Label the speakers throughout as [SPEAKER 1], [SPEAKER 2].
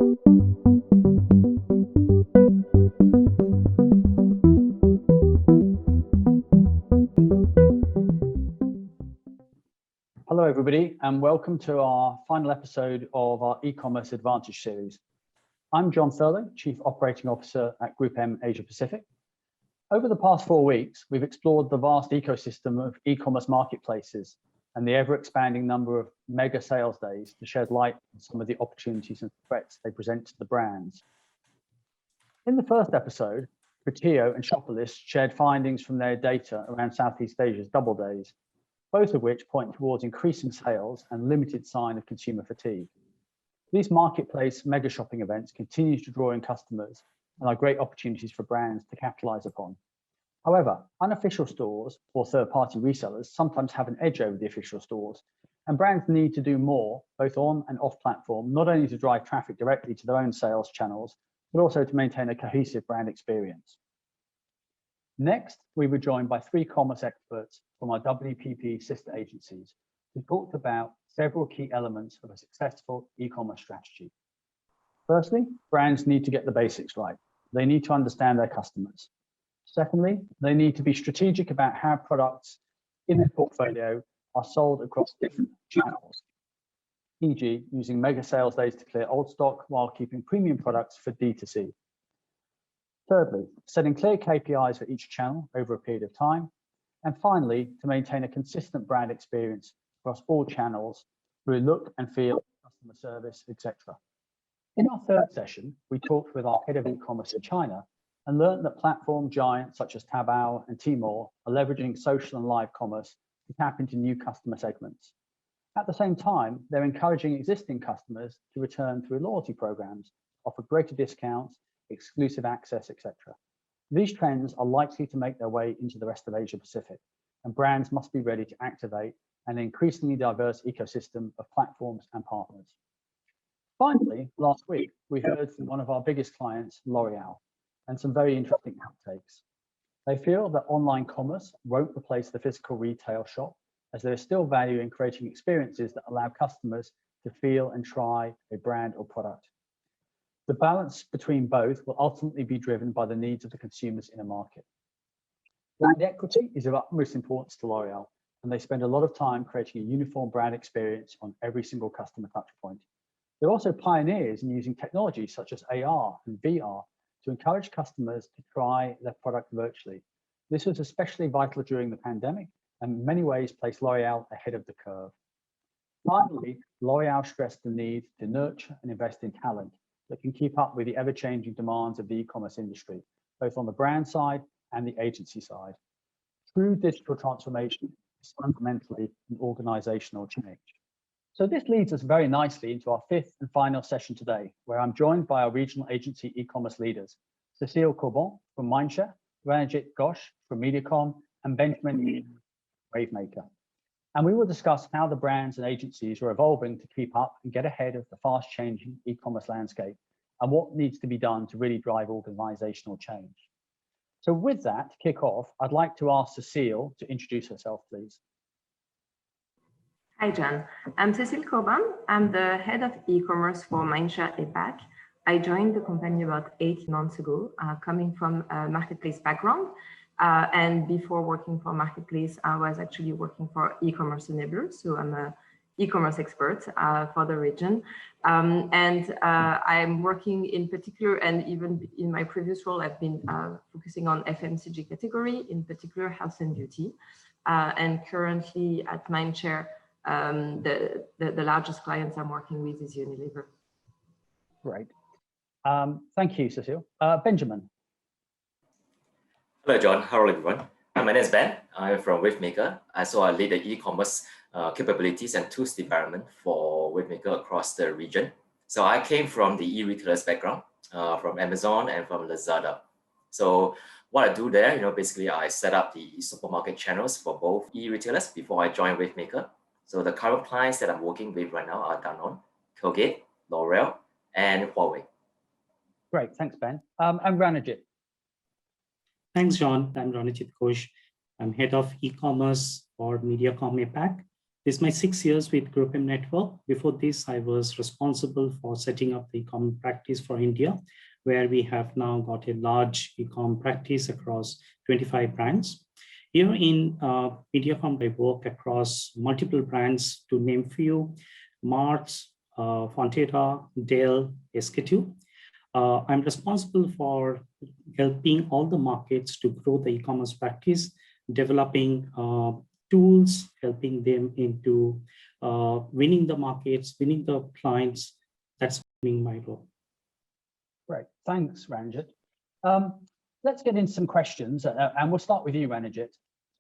[SPEAKER 1] Hello, everybody, and welcome to our final episode of our e-commerce Advantage series. I'm Jon Thurlow, Chief Operating Officer at GroupM Asia Pacific. Over the past 4 weeks, we've explored the vast ecosystem of e-commerce marketplaces and the ever-expanding number of mega sales days to shed light on some of the opportunities and threats they present to the brands. In the first episode, Criteo and Shopee shared findings from their data around Southeast Asia's double days, both of which point towards increasing sales and limited sign of consumer fatigue. These marketplace mega shopping events continue to draw in customers and are great opportunities for brands to capitalize upon. However, unofficial stores or third-party resellers sometimes have an edge over the official stores, and brands need to do more, both on and off platform, not only to drive traffic directly to their own sales channels, but also to maintain a cohesive brand experience. Next, we were joined by 3 commerce experts from our WPP sister agencies who talked about several key elements of a successful e-commerce strategy. Firstly, brands need to get the basics right. They need to understand their customers. Secondly, they need to be strategic about how products in their portfolio are sold across different channels, e.g. using mega sales days to clear old stock while keeping premium products for D2C. Thirdly, setting clear KPIs for each channel over a period of time. And finally, to maintain a consistent brand experience across all channels through look and feel, customer service, etc. In our third session, we talked with our head of e-commerce in China and learned that platform giants such as Taobao and Tmall are leveraging social and live commerce to tap into new customer segments. At the same time, they're encouraging existing customers to return through loyalty programs, offer greater discounts, exclusive access, etc. These trends are likely to make their way into the rest of Asia Pacific, and brands must be ready to activate an increasingly diverse ecosystem of platforms and partners. Finally, last week, we heard from one of our biggest clients, L'Oreal, and some very interesting outtakes. They feel that online commerce won't replace the physical retail shop, as there is still value in creating experiences that allow customers to feel and try a brand or product. The balance between both will ultimately be driven by the needs of the consumers in a market. Brand equity is of utmost importance to L'Oreal, and they spend a lot of time creating a uniform brand experience on every single customer touchpoint. They're also pioneers in using technologies such as AR and VR to encourage customers to try their product virtually. This was especially vital during the pandemic and in many ways placed L'Oreal ahead of the curve. Finally, L'Oreal stressed the need to nurture and invest in talent that can keep up with the ever-changing demands of the e-commerce industry, both on the brand side and the agency side. True digital transformation is fundamentally an organizational change. So this leads us very nicely into our 5th and final session today, where I'm joined by our regional agency e-commerce leaders, Cecile Courbon from Mindshare, Ranajit Ghosh from MediaCom, and Benjamin Wavemaker. And we will discuss how the brands and agencies are evolving to keep up and get ahead of the fast-changing e-commerce landscape and what needs to be done to really drive organizational change. So with that, to kick off, I'd like to ask Cecile to introduce herself, please.
[SPEAKER 2] Hi, Jon. I'm Cecile Courbon. I'm the head of e-commerce for Mindshare APAC. I joined the company about 8 months ago, coming from a marketplace background. And before working for Marketplace, I was actually working for e-commerce enablers. So I'm an e-commerce expert for the region. I'm working in particular, and even in my previous role, I've been focusing on FMCG category, in particular health and beauty. And currently at Mindshare, the largest clients I'm working with is Unilever.
[SPEAKER 1] Great. Thank you, Cecile. Benjamin.
[SPEAKER 3] Hello, Jon. Hello, everyone. My name is Ben. I'm from Wavemaker. So I lead the e-commerce capabilities and tools development for Wavemaker across the region. So I came from the e-retailers background, from Amazon and from Lazada. So what I do there, basically I set up the supermarket channels for both e-retailers before I joined Wavemaker. So the current clients that I'm working with right now are Danone, Colgate, L'Oreal, and Huawei.
[SPEAKER 1] Great, thanks, Ben. And Ranajit.
[SPEAKER 4] Thanks, Jon. I'm Ranajit Ghosh. I'm head of e-commerce for MediaCom APAC. This is my 6 years with GroupM Network. Before this, I was responsible for setting up the e-com practice for India, where we have now got a large e-com practice across 25 brands. Here in Mediacom, I work across multiple brands, to name few: Mars, Fontera, Dell, SK2. I'm responsible for helping all the markets to grow the e-commerce practice, developing tools, helping them into winning the markets, winning the clients. That's being my role.
[SPEAKER 1] Great, thanks, Ranajit. Let's get into some questions, and we'll start with you, Ranajit.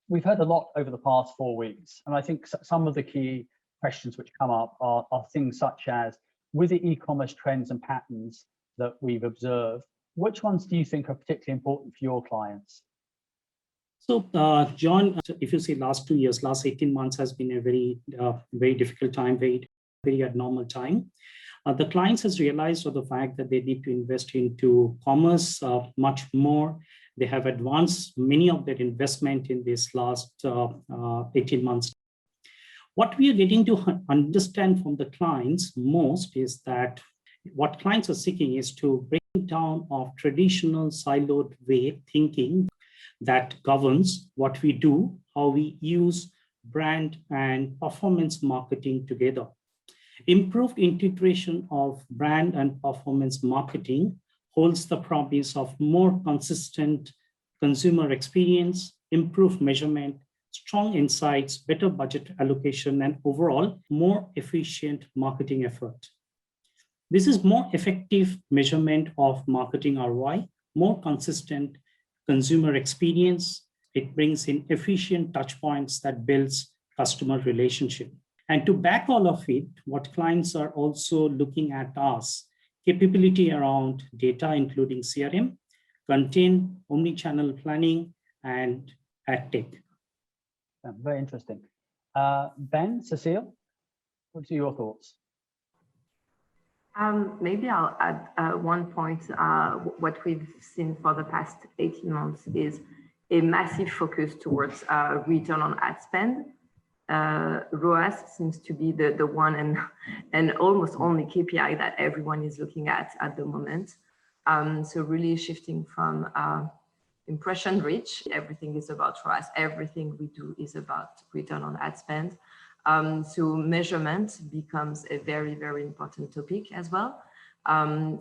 [SPEAKER 1] We've heard a lot over the past 4 weeks, and I think some of the key questions which come up are things such as, with the e-commerce trends and patterns that we've observed, which ones do you think are particularly important for your clients?
[SPEAKER 4] So, John, if you see last 2 years, last 18 months has been a very difficult time, very abnormal time. The clients has realized of the fact that they need to invest into commerce much more. They have advanced many of their investment in this last 18 months. What we are getting to understand from the clients most is that what clients are seeking is to break down of traditional siloed way thinking that governs what we do, how we use brand and performance marketing together. Improved integration of brand and performance marketing holds the promise of more consistent consumer experience, improved measurement, strong insights, better budget allocation, and overall more efficient marketing effort. This is more effective measurement of marketing ROI, more consistent consumer experience. It brings in efficient touch points that builds customer relationship. And to back all of it, what clients are also looking at us, capability around data, including CRM, content, omni-channel planning, and ad tech.
[SPEAKER 1] Very interesting. Ben, Cecile, what are your thoughts?
[SPEAKER 2] Maybe I'll add one point. What we've seen for the past 18 months is a massive focus towards return on ad spend. ROAS seems to be the one and almost only KPI that everyone is looking at the moment. So really shifting from impression reach, everything is about ROAS. Everything we do is about return on ad spend. So measurement becomes a very, very important topic as well.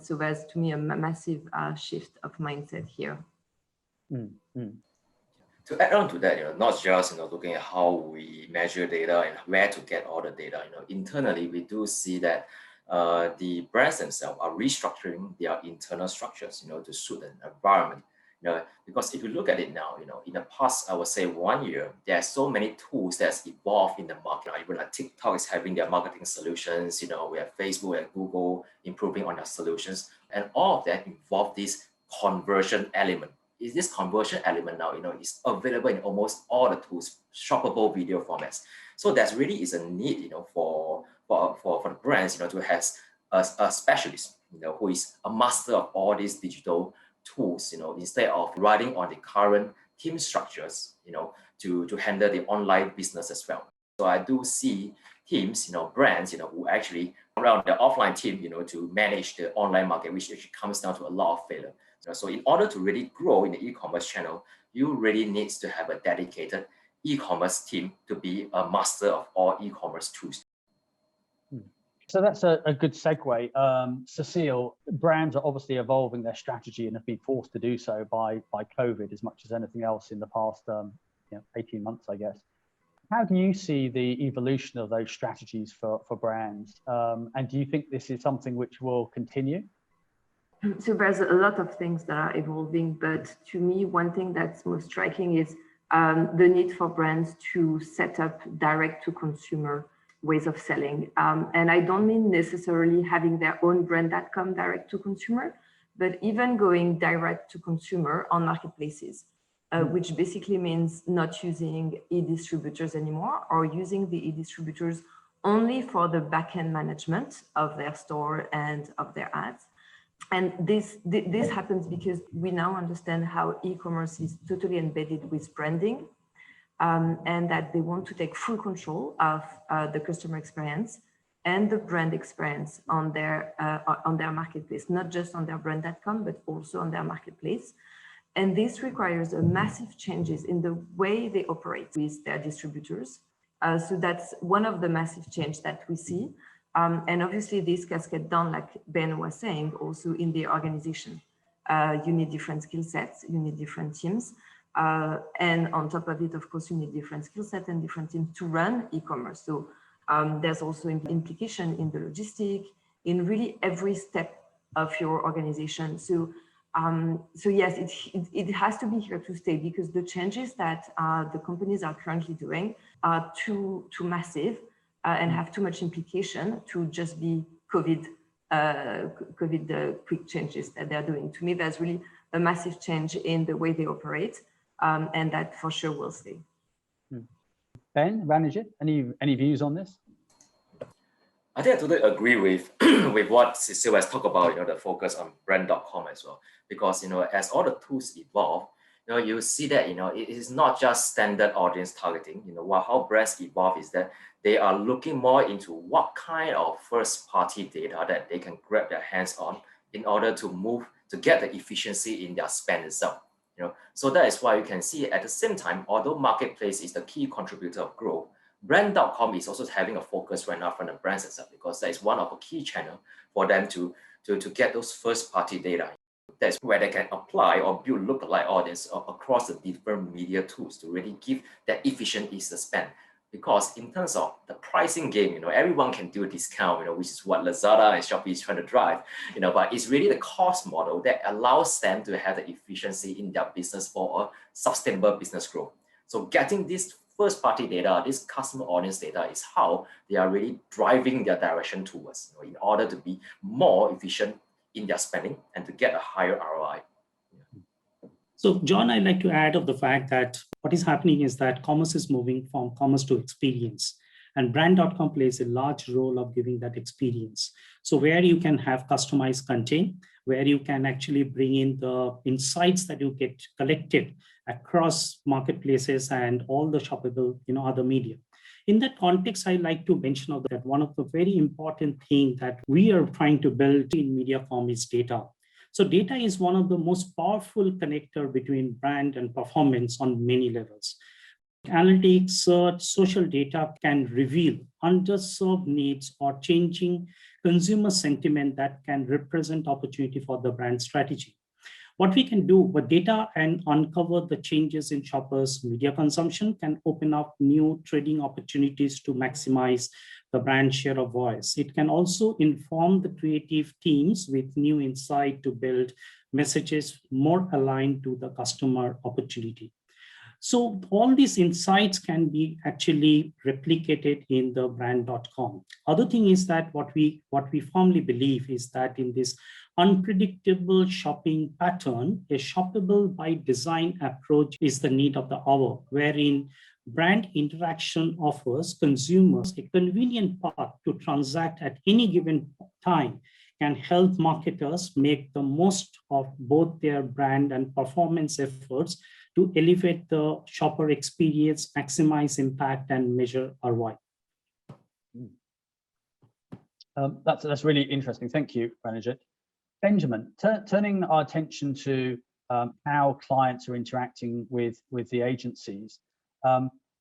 [SPEAKER 2] So there's, to me, a massive shift of mindset here.
[SPEAKER 1] Mm-hmm.
[SPEAKER 3] To add on to that, not just looking at how we measure data and where to get all the data. Internally, we do see that the brands themselves are restructuring their internal structures, to suit an environment. Because if you look at it now, in the past, I would say 1 year, there are so many tools that's evolved in the market. Even like TikTok is having their marketing solutions. We have Facebook and Google improving on their solutions, and all of that involve this conversion element. Is this conversion element now, is available in almost all the tools, shoppable video formats. So there's really is a need, for the brands, to have a specialist, who is a master of all these digital tools, instead of riding on the current team structures, to handle the online business as well. So I do see teams, brands, who actually around the offline team, to manage the online market, which actually comes down to a lot of failure. So in order to really grow in the e-commerce channel, you really need to have a dedicated e-commerce team to be a master of all e-commerce tools.
[SPEAKER 1] So that's a good segue. Cecile, brands are obviously evolving their strategy and have been forced to do so by COVID as much as anything else in the past 18 months, I guess. How do you see the evolution of those strategies for brands? And do you think this is something which will continue?
[SPEAKER 2] So there's a lot of things that are evolving, but to me, one thing that's most striking is the need for brands to set up direct-to-consumer ways of selling. And I don't mean necessarily having their own brand.com direct-to-consumer, but even going direct-to-consumer on marketplaces, which basically means not using e-distributors anymore, or using the e-distributors only for the back-end management of their store and of their ads. And this happens because we now understand how e-commerce is totally embedded with branding. and that they want to take full control of the customer experience and the brand experience on their marketplace, not just on their brand.com, but also on their marketplace. And this requires a massive changes in the way they operate with their distributors. So that's one of the massive change that we see. And obviously this cascade down, like Ben was saying, also in the organization. You need different skill sets, you need different teams. And on top of it, of course, you need different skill sets and different teams to run e-commerce. So there's also implication in the logistic, in really every step of your organization. So yes, it has to be here to stay, because the changes that the companies are currently doing are too massive and have too much implication to just be COVID quick changes that they're doing. To me, there's really a massive change in the way they operate, and that for sure will stay.
[SPEAKER 1] Ben, Ranajit, any views on this?
[SPEAKER 3] I think I totally agree with with what Cecile has talked about, the focus on brand.com as well. Because, as all the tools evolve, you see that, it is not just standard audience targeting. How brands evolve is that they are looking more into what kind of first party data that they can grab their hands on in order to get the efficiency in their spend itself. So that is why you can see at the same time, although marketplace is the key contributor of growth, brand.com is also having a focus right now from the brands itself, because that is one of the key channels for them to get those first party data. That's where they can apply or build lookalike audience across the different media tools to really give that efficient ease to spend. Because in terms of the pricing game, everyone can do a discount, which is what Lazada and Shopee is trying to drive, but it's really the cost model that allows them to have the efficiency in their business for a sustainable business growth. So getting this first party data, this customer audience data, is how they are really driving their direction towards, in order to be more efficient in their spending and to get a higher ROI.
[SPEAKER 4] So John, I'd like to add of the fact that what is happening is that commerce is moving from commerce to experience, and brand.com plays a large role of giving that experience. So where you can have customized content, where you can actually bring in the insights that you get collected across marketplaces and all the shoppable, other media. In that context, I like to mention that one of the very important things that we are trying to build in MediaCom is data. So data is one of the most powerful connector between brand and performance on many levels. Analytics, search, social data can reveal underserved needs or changing consumer sentiment that can represent opportunity for the brand strategy. What we can do with data and uncover the changes in shoppers' media consumption can open up new trading opportunities to maximize the brand share of voice. It can also inform the creative teams with new insight to build messages more aligned to the customer opportunity. So all these insights can be actually replicated in the brand.com. Other thing is that what we firmly believe is that in this unpredictable shopping pattern, a shoppable by design approach is the need of the hour, wherein brand interaction offers consumers a convenient path to transact at any given time, can help marketers make the most of both their brand and performance efforts to elevate the shopper experience, maximize impact, and measure ROI.
[SPEAKER 1] That's really interesting. Thank you, Ranajit. Benjamin, turning our attention to how clients are interacting with the agencies,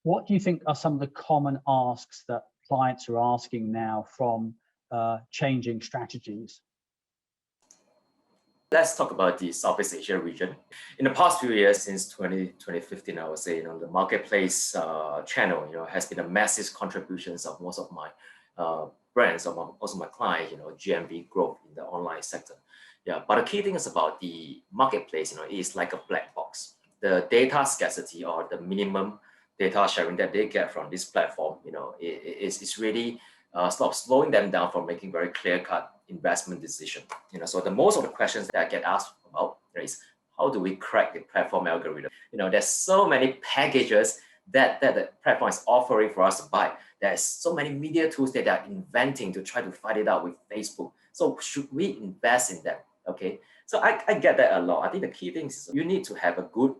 [SPEAKER 1] what do you think are some of the common asks that clients are asking now from changing strategies?
[SPEAKER 3] Let's talk about the Southeast Asia region. In the past few years, since 2015, I would say, the marketplace channel, has been a massive contributions of most of my brands, or most of my clients, GMV growth in the online sector. Yeah, but the key thing is about the marketplace, it is like a black box. The data scarcity or the minimum data sharing that they get from this platform, it's really sort of slowing them down from making very clear-cut investment decision. So the most of the questions that I get asked about is, how do we crack the platform algorithm? There's so many packages that the platform is offering for us to buy. There's so many media tools that they are inventing to try to fight it out with Facebook. So should we invest in them? Okay, so I get that a lot. I think the key thing is you need to have a good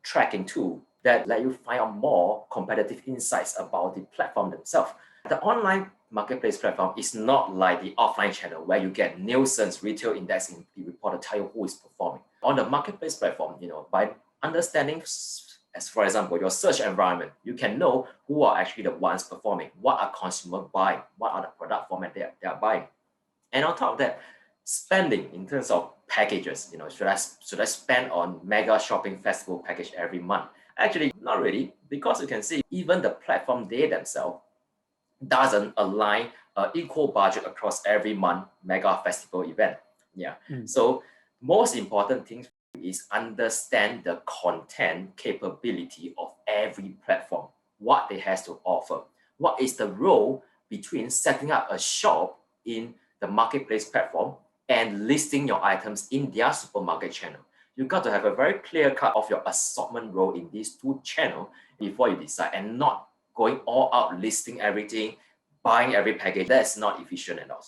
[SPEAKER 3] tracking tool that let you find out more competitive insights about the platform themselves. The online marketplace platform is not like the offline channel where you get Nielsen's retail index in the report to tell you who is performing. On the marketplace platform, by understanding, as for example, your search environment, you can know who are actually the ones performing, what are consumers buying, what are the product format they are buying. And on top of that, spending in terms of packages, should I spend on mega shopping festival package every month? Actually, not really, because you can see even the platform they themselves doesn't align equal budget across every month mega festival event. So most important thing is understand the content capability of every platform, what they has to offer, what is the role between setting up a shop in the marketplace platform and listing your items in their supermarket channel. You got to have a very clear cut of your assortment role in these two channels before you decide, and not going all out listing everything, buying every package. That's not efficient at all.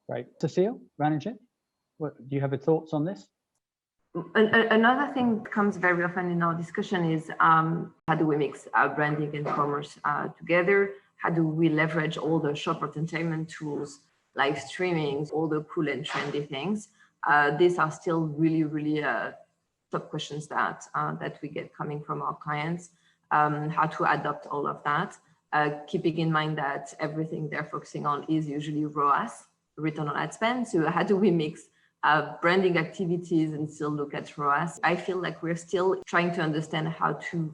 [SPEAKER 1] Right. Cecile, Ranajit, do you have your thoughts on this?
[SPEAKER 2] Another thing that comes very often in our discussion is how do we mix branding and commerce together? How do we leverage all the shop entertainment tools, live streaming, all the cool and trendy things? These are still really top questions that we get coming from our clients. How to adopt all of that, keeping in mind that everything they're focusing on is usually ROAS, return on ad spend. So how do we mix branding activities and still look at ROAS? I feel like we're still trying to understand how to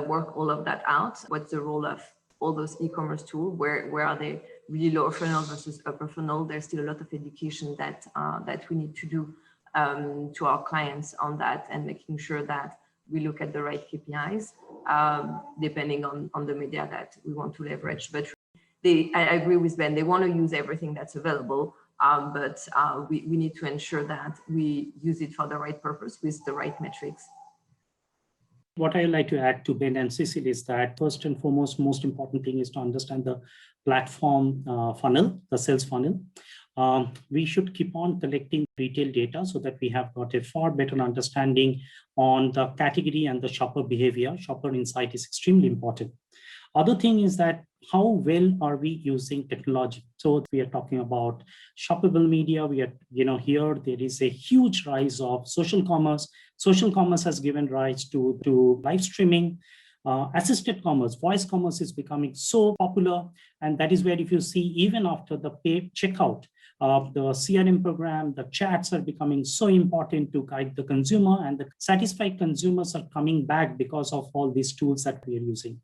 [SPEAKER 2] work all of that out. What's the role of all those e-commerce tools? Where are they really lower funnel versus upper funnel? There's still a lot of education that we need to do to our clients on that, and making sure that we look at the right KPIs depending on the media that we want to leverage. But I agree with Ben, they want to use everything that's available, but we need to ensure that we use it for the right purpose with the right metrics.
[SPEAKER 4] What I like to add to Ben and Cecile is that first and foremost, most important thing is to understand the platform funnel, the sales funnel. We should keep on collecting retail data so that we have got a far better understanding on the category and the shopper behavior. Shopper insight is extremely important. Other thing is that how well are we using technology? So we are talking about shoppable media. We are, here there is a huge rise of social commerce. Social commerce has given rise to live streaming. Assisted commerce, voice commerce is becoming so popular. And that is where, if you see, even after the paid checkout, the CRM program, the chats are becoming so important to guide the consumer, and the satisfied consumers are coming back because of all these tools that we are using.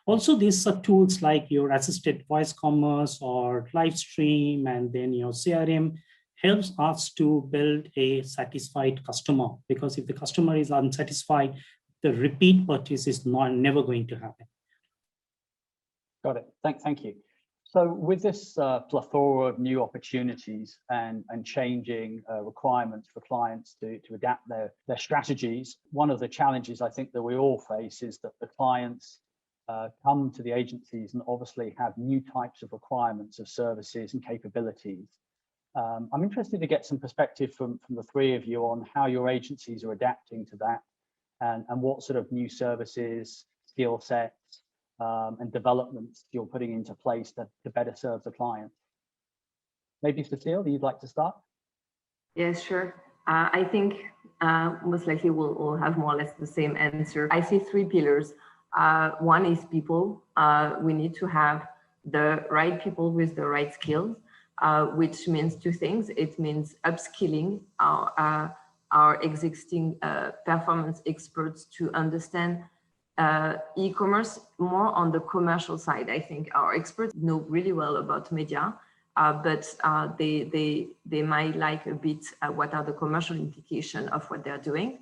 [SPEAKER 4] Also, these are tools like your assisted voice commerce or live stream, and then your CRM helps us to build a satisfied customer, because if the customer is unsatisfied, the repeat purchase is never going to happen.
[SPEAKER 1] Got it. Thank you. So with this plethora of new opportunities and changing requirements for clients to adapt their strategies, one of the challenges I think that we all face is that the clients come to the agencies and obviously have new types of requirements of services and capabilities. I'm interested to get some perspective from the three of you on how your agencies are adapting to that, and what sort of new services, skill sets, and developments you're putting into place to better serve the client. Maybe Cecile, you'd like to start?
[SPEAKER 2] Yes, sure. I think most likely we'll all have more or less the same answer. I see three pillars. One is people. We need to have the right people with the right skills, which means two things. It means upskilling our existing performance experts to understand e-commerce more on the commercial side. I think our experts know really well about media, but they might like a bit what are the commercial implications of what they're doing.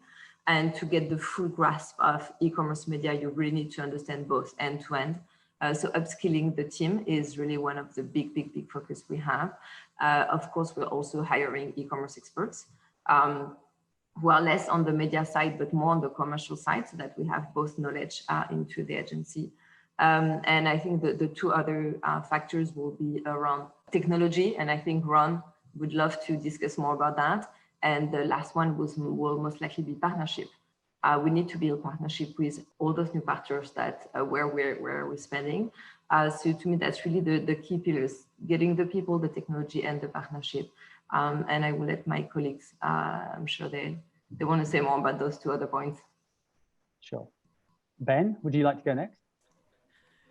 [SPEAKER 2] And to get the full grasp of e-commerce media, you really need to understand both end to end. So upskilling the team is really one of the big focus we have. Of course, we're also hiring e-commerce experts who are less on the media side, but more on the commercial side, so that we have both knowledge into the agency. And I think the two other factors will be around technology. And I think Ron would love to discuss more about that. And the last one will most likely be partnership. we need to build partnership with all those new partners that where we're spending. So to me, that's really the key pillars: getting the people, the technology, and the partnership. And I will let my colleagues, I'm sure they want to say more about those two other points.
[SPEAKER 1] Sure. Ben, would you like to go next?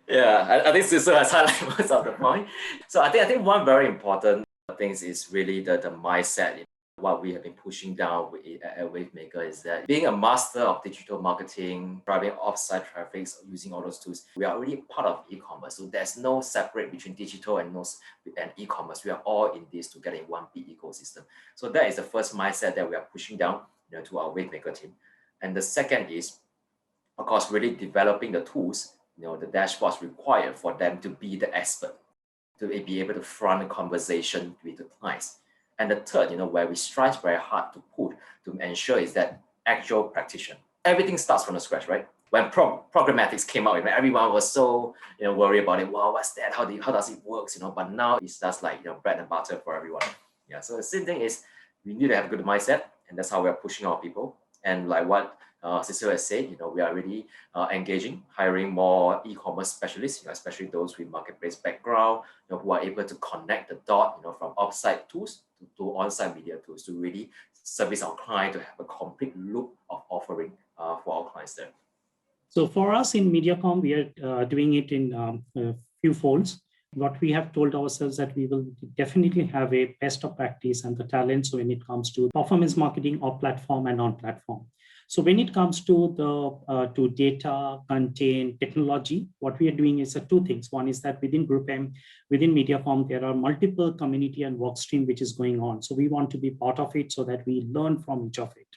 [SPEAKER 3] Yeah, I think Cecile has highlighted most of the point. So I think one very important thing is really the mindset. What we have been pushing down at Wavemaker is that being a master of digital marketing, driving offsite traffic, using all those tools, we are already part of e-commerce. So there's no separate between digital and e-commerce. We are all in this together in one big ecosystem. So that is the first mindset that we are pushing down to our Wavemaker team. And the second is, of course, really developing the tools, the dashboards required for them to be the expert, to be able to front a conversation with the clients. And the third, where we strive very hard to put to ensure is that actual practitioner. Everything starts from the scratch, right? When programmatics came out, everyone was so worried about it. Wow, what's that? How does it work? But now it's just like bread and butter for everyone. Yeah. So the same thing is we need to have a good mindset, and that's how we are pushing our people. And like what Cecile has said, we are really engaging, hiring more e-commerce specialists, especially those with marketplace background, who are able to connect the dot, from offsite tools to on-site media tools to really service our client to have a complete loop of offering for our clients there.
[SPEAKER 4] So for us in Mediacom, we are doing it in a few folds. What we have told ourselves that we will definitely have a best of practice and the talents when it comes to performance marketing off platform and on platform. So when it comes to the data, content, technology, what we are doing is two things. One is that within GroupM, within Mediacom, there are multiple community and work stream which is going on. So we want to be part of it so that we learn from each of it.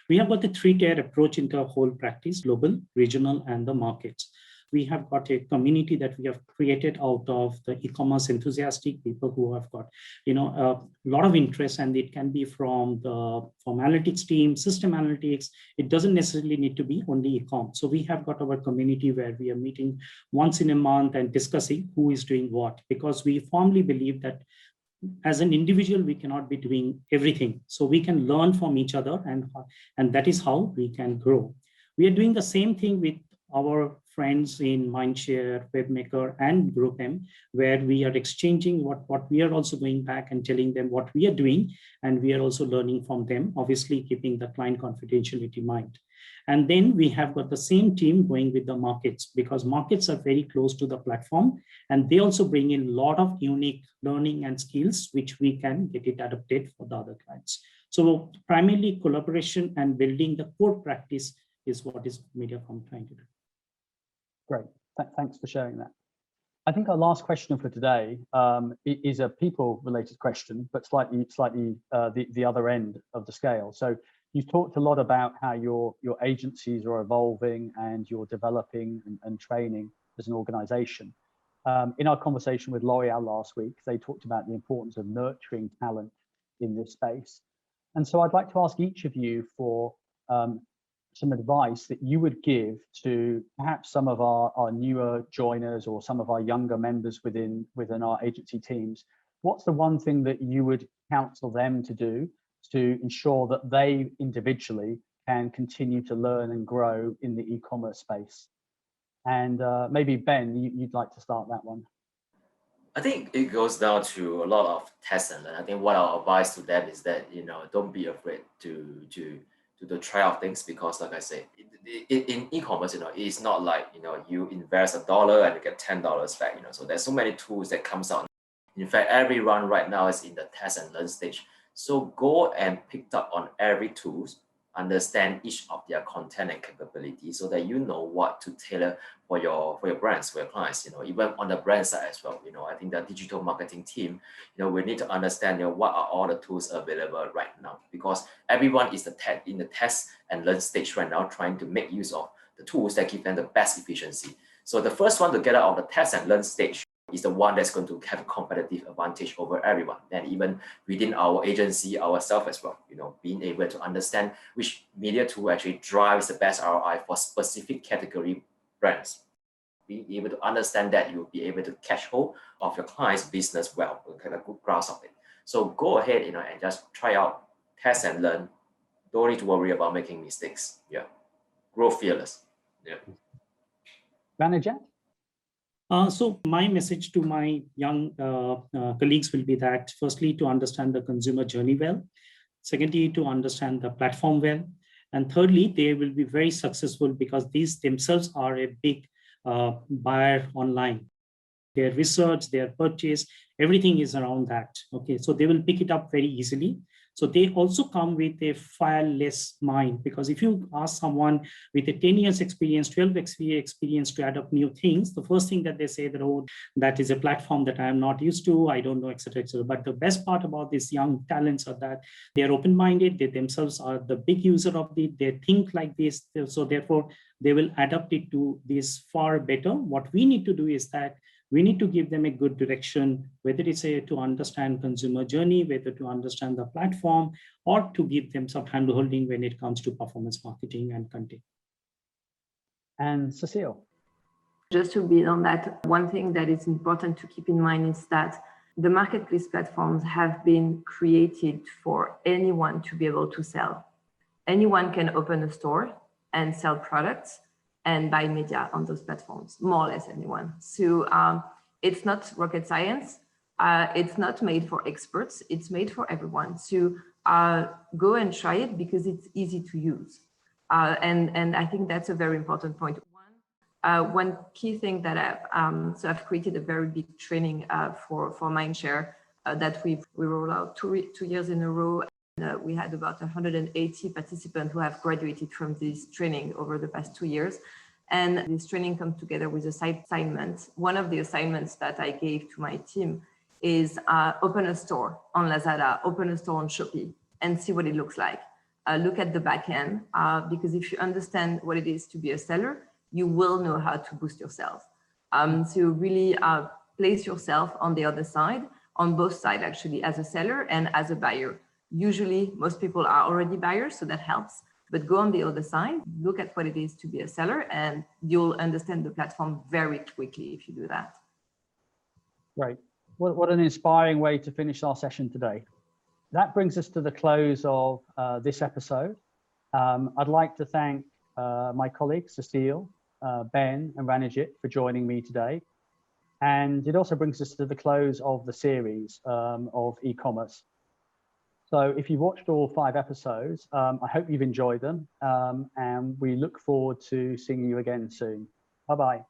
[SPEAKER 4] We have got the three-tier approach into a whole practice: global, regional, and the markets. We have got a community that we have created out of the e-commerce enthusiastic people who have got, a lot of interest, and it can be from analytics team, system analytics. It doesn't necessarily need to be only e-com. So we have got our community where we are meeting once in a month and discussing who is doing what, because we firmly believe that as an individual, we cannot be doing everything. So we can learn from each other, and that is how we can grow. We are doing the same thing with our friends in Mindshare, Wavemaker, and GroupM, where we are exchanging what we are also going back and telling them what we are doing, and we are also learning from them, obviously keeping the client confidentiality in mind. And then we have got the same team going with the markets, because markets are very close to the platform, and they also bring in a lot of unique learning and skills, which we can get it adapted for the other clients. So primarily collaboration and building the core practice is what is Mediacom trying to do. Great,
[SPEAKER 1] thanks for sharing that. I think our last question for today is a people-related question, but slightly the other end of the scale. So you've talked a lot about how your agencies are evolving and you're developing and training as an organization. In our conversation with L'Oreal last week, they talked about the importance of nurturing talent in this space. And so I'd like to ask each of you for some advice that you would give to perhaps some of our newer joiners or some of our younger members within our agency teams. What's the one thing that you would counsel them to do to ensure that they individually can continue to learn and grow in the e-commerce space? And maybe Ben, you'd like to start that one.
[SPEAKER 3] I think it goes down to a lot of test and learn. I think what our advice to them is that don't be afraid to try out things, because like I said, in e-commerce, it's not like you invest $1 and you get $10 back. So there's so many tools that comes out. In fact, everyone right now is in the test and learn stage. So go and pick up on every tools, understand each of their content and capabilities, so that you know what to tailor for your brands, for your clients. Even on the brand side as well. I think the digital marketing team, we need to understand what are all the tools available right now, because everyone is in the test and learn stage right now, trying to make use of the tools that give them the best efficiency. So the first one to get out of the test and learn stage is the one that's going to have a competitive advantage over everyone, and even within our agency ourselves as well. Being able to understand which media tool actually drives the best ROI for specific category brands. Being able to understand that, you'll be able to catch hold of your client's business well, get a good grasp of it. So go ahead, and just try out, test and learn. Don't need to worry about making mistakes. Yeah. grow fearless. Yeah.
[SPEAKER 1] Ranajit?
[SPEAKER 4] So my message to my young colleagues will be that, firstly, to understand the consumer journey well. Secondly, to understand the platform well. And thirdly, they will be very successful because these themselves are a big buyer online. Their research, their purchase, everything is around that. Okay, so they will pick it up very easily. So they also come with a fireless mind, because if you ask someone with a 10 years experience, 12 years experience to adopt new things, the first thing that they say that, oh, that is a platform that I am not used to, I don't know, etc., etc. But the best part about these young talents are that they are open-minded, they themselves are the big user of it, they think like this, so therefore they will adapt it to this far better. What we need to do is that we need to give them a good direction, whether it's to understand consumer journey, whether to understand the platform, or to give them some hand holding when it comes to performance marketing and content.
[SPEAKER 1] And Cecile?
[SPEAKER 2] Just to build on that, one thing that is important to keep in mind is that the marketplace platforms have been created for anyone to be able to sell. Anyone can open a store and sell products and buy media on those platforms, more or less anyone. So it's not rocket science. It's not made for experts. It's made for everyone. So go and try it because it's easy to use. And I think that's a very important point. One key thing that I've created a very big training for Mindshare that we roll out two years in a row. We had about 180 participants who have graduated from this training over the past 2 years. And this training comes together with assignments. One of the assignments that I gave to my team is open a store on Lazada, open a store on Shopee, and see what it looks like. Look at the back end, because if you understand what it is to be a seller, you will know how to boost yourself. So really place yourself on the other side, on both sides actually, as a seller and as a buyer. Usually most people are already buyers, so that helps, but go on the other side, look at what it is to be a seller, and you'll understand the platform very quickly if you do that.
[SPEAKER 1] Great. What an inspiring way to finish our session today. That brings us to the close of this episode. I'd like to thank my colleagues, Cecile, Ben and Ranajit, for joining me today. And it also brings us to the close of the series of e-commerce. So if you've watched all 5 episodes, I hope you've enjoyed them, and we look forward to seeing you again soon. Bye-bye.